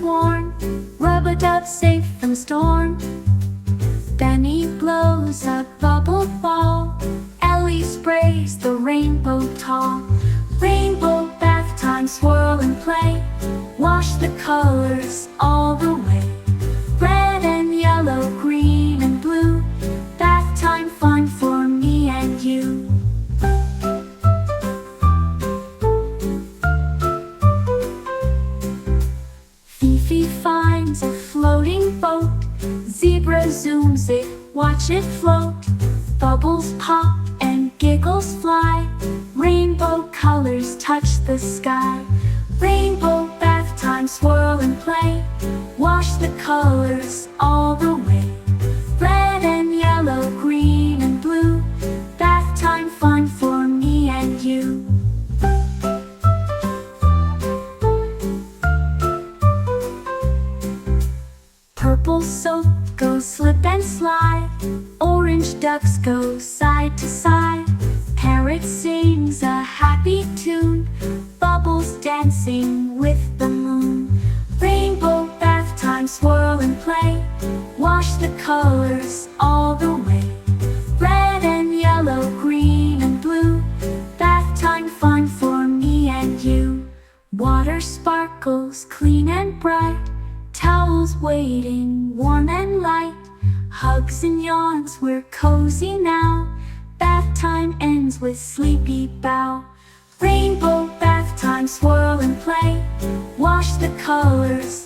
worn, rub-a-dub safe from storm. Benny blows a bubble ball, Ellie sprays the rainbow tall. Rainbow bath time, swirl and play, wash the colors all the way. Red and yellow, green and blue, bath time fun for me and you. Fifi finds a floating boat, Zebra zooms it, watch it float. Bubbles pop and giggles fly, rainbow colors touch the sky. Rainbow bath time, swirl and play, wash the colors all the way. Red and yellow, green and blue, bath time fun for me and you. Purple soap goes slip and slide, orange ducks go side to side. Parrot sings a happy tune, bubbles dancing with the moon. Rainbow bath time, swirl and play, wash the colors all the way. Red and yellow, green and blue, bath time fun for me and you. Water sparkles clean and bright, towels waiting warm and light. Hugs and yawns, we're cozy now, bath time ends with sleepy bow. Rainbow bath time, swirl and play, wash the colors